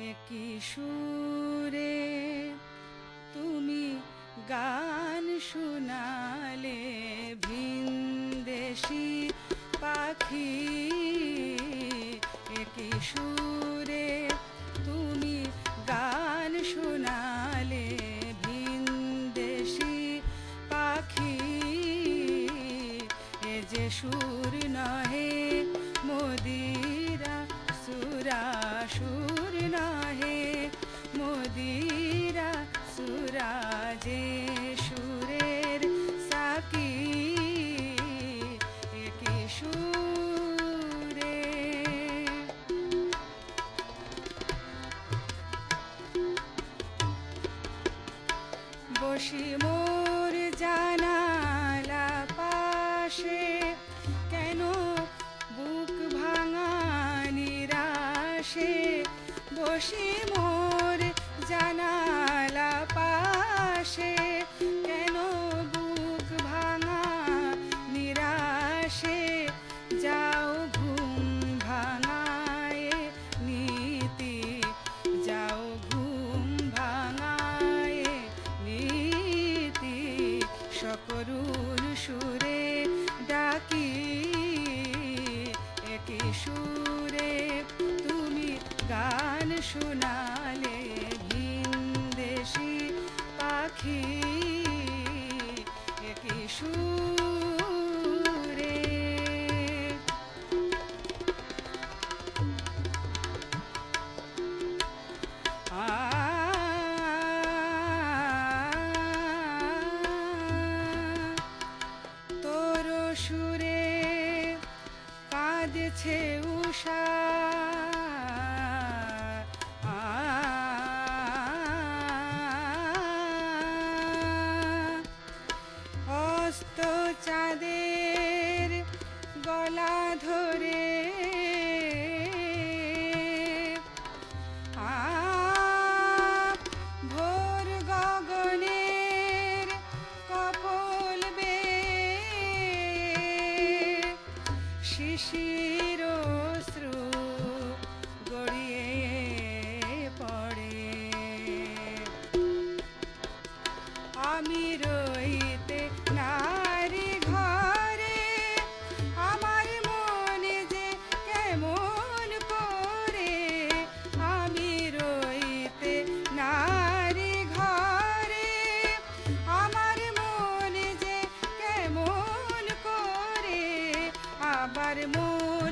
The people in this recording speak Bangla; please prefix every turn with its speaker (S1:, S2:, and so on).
S1: একই সুরে তুমি গান শোনালে ভিনদেশি পাখি, একই সুরে তুমি গান শোনালে ভিনদেশি পাখি। এ যে সুর নহে মদিরা সুরা, সুর নহে মদিরা সুরা, যে সুরের সাকি একই সুরে। বসি মোর জানালা পাশে, কেন বুক ভাঙা নিরাশে। বসি মোর জানালা পাশে, কেন বুক ভাঙা নিরাশে। যাও ঘুম ভাঙায় নীতি, যাও ঘুম ভাঙায় নীতি। সকরুণ সুরে ডাকি, একই সুরে তুমি গান শোনালে ভিনদেশি পাখি, একই সুরে। তোর সুরে কাঁদছে উষা, অস্ত চাঁদের গলা ধরে। ভোর গগনের কপল বেয়ে শিশির অশ্রু গড়িয়ে পড়ে। আমি রইতে নারী ঘরে, আমার মনে যে কেমন করে। আমি রইতে নারী ঘরে, আমার মনে যে কেমন করে। আবার মন